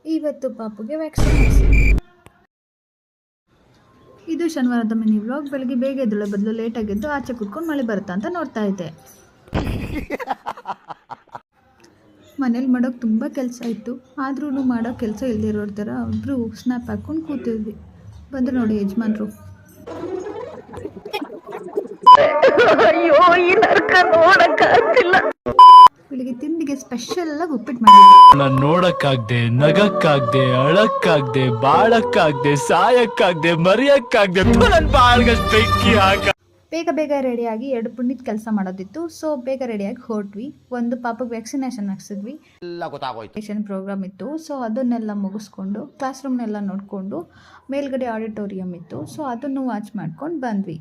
ಇವತ್ತು ಪಾಪುಗೆ ವ್ಯಾಕ್ಸಿನೇಷನ್. ಇದು ಶನಿವಾರದ ಮಿನಿ ವ್ಲಾಗ್. ಬೆಳಗ್ಗೆ ಬೇಗ ಎದ್ದಳ ಬದಲು ಲೇಟಾಗಿದ್ದು ಆಚೆ ಕುತ್ಕೊಂಡು ಮಳೆ ಬರುತ್ತಾ ಅಂತ ನೋಡ್ತಾ ಇದ್ದೆ. ಮನೇಲಿ ಮಾಡೋಕೆ ತುಂಬ ಕೆಲಸ ಇತ್ತು, ಆದ್ರೂ ಮಾಡೋ ಕೆಲಸ ಇಲ್ದಿರೋ ಥರ ಒಬ್ಬರು ಸ್ನ್ಯಾಪ್ ಹಾಕ್ಕೊಂಡು ಕೂತಿದ್ವಿ. ಬಂದು ನೋಡಿ ಯಜಮಾನ್ರು. ಬೆಳಿಗ್ಗೆ ತಿಂಡಿಗೆ ಸ್ಪೆಷಲ್ ಆಗಿ ಉಪ್ಪಿಟ್ಟು ಮಾಡಿದ್ದೆ. ನೋಡಕ್ಕಾಗ್ದೆ, ನಗಕ್ಕಾಗ್ದೆ, ಅಳಕ್ಕಾಗ್ದೆ, ಬಾಳಕ್ಕಾಗ್ದೆ, ಸಾಯಕ್ಕಾಗ್ದೆ, ಮರಿಯಕ್ಕಾಗ್ದೆ, ನನ್ ಬಾಳ್ಗಷ್ಟು ಬೆಂಕಿ ಹಾಕ. ಬೇಗ ರೆಡಿಯಾಗಿ 2 ಪುಣ್ಯದ ಕೆಲಸ ಮಾಡೋದಿತ್ತು. ಸೊ ಬೇಗ ರೆಡಿಯಾಗಿ ಹೊರಟ್ವಿ. ಒಂದು ಪಾಪಗೆ ವ್ಯಾಕ್ಸಿನೇಷನ್ ಹಾಕ್ಸಿದ್ವಿ. ಪ್ರೋಗ್ರಾಮ್ ಇತ್ತು. ಸೊ ಅದನ್ನೆಲ್ಲ ಮುಗಿಸ್ಕೊಂಡು ಕ್ಲಾಸ್ ರೂಮ್ನೆಲ್ಲ ನೋಡಿಕೊಂಡು ಮೇಲ್ಗಡೆ ಆಡಿಟೋರಿಯಂ ಇತ್ತು. ಸೊ ಅದನ್ನು ವಾಚ್ ಮಾಡ್ಕೊಂಡು ಬಂದ್ವಿ.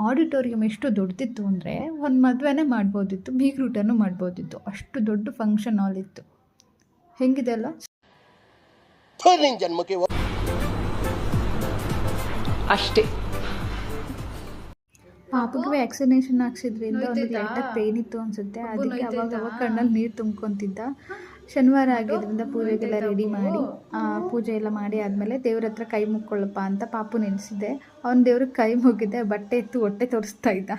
ಆಡಿಟೋರಿಯಂ ಎಷ್ಟು ದೊಡ್ಡದಿತ್ತು ಅಂದರೆ ಒಂದು ಮದುವೆನೇ ಮಾಡ್ಬೋದಿತ್ತು, ಬೀಗ್ರೂಟನೂ ಮಾಡ್ಬೋದಿತ್ತು, ಅಷ್ಟು ದೊಡ್ಡ ಫಂಕ್ಷನ್ ಹಾಲ್ ಇತ್ತು. ಹೆಂಗಿದೆ ಅಲ್ಲ? ಅಷ್ಟೇ. ಪಾಪಗೆ ವ್ಯಾಕ್ಸಿನೇಷನ್ ಹಾಕ್ಸಿದ್ರಿಂದ ಒಂದು ಲೈಟಾಗಿ ಪೇನ್ ಇತ್ತು ಅನಿಸುತ್ತೆ. ಅದಕ್ಕೆ ಅವಾಗ ಕಣ್ಣಲ್ಲಿ ನೀರು ತುಂಬ್ಕೊತಿದ್ದ. ಶನಿವಾರ ಆಗಿದ್ದರಿಂದ ಪೂಜೆಗೆಲ್ಲ ರೆಡಿ ಮಾಡಿ ಪೂಜೆ ಎಲ್ಲ ಮಾಡಿ ಆದಮೇಲೆ ದೇವ್ರ ಹತ್ರ ಕೈ ಮುಕ್ಕೊಳ್ಳಪ್ಪ ಅಂತ ಪಾಪು ನೆನೆಸಿದ್ದೆ. ಅವ್ನು ದೇವ್ರಿಗೆ ಕೈ ಮುಗಿದ್ದೆ, ಬಟ್ಟೆ ಎತ್ತು ಹೊಟ್ಟೆ ತೋರಿಸ್ತಾ ಇದ್ದ.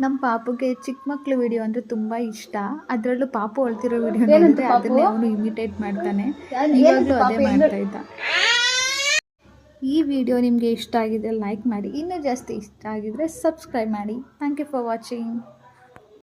ನಮ್ಮ ಪಾಪುಗೆ ಚಿಕ್ಕ ಮಕ್ಳು ವಿಡಿಯೋ ಅಂದರೆ ತುಂಬ ಇಷ್ಟ. ಅದರಲ್ಲೂ ಪಾಪು ಅಳ್ತಿರೋ ವಿಡಿಯೋ ನೋಡಿದ್ರೆ ಅದನ್ನೇ ಅವನು ಇಮಿಟೇಟ್ ಮಾಡ್ತಾನೆ. ಇವಾಗಲೂ ಅದೇ ಮಾಡ್ತಾ ಇದ್ದ. ಈ ವಿಡಿಯೋ ನಿಮಗೆ ಇಷ್ಟ ಆಗಿದೆ ಲೈಕ್ ಮಾಡಿ, ಇನ್ನೂ ಜಾಸ್ತಿ ಇಷ್ಟ ಆಗಿದ್ರೆ ಸಬ್ಸ್ಕ್ರೈಬ್ ಮಾಡಿ. Thank you for watching.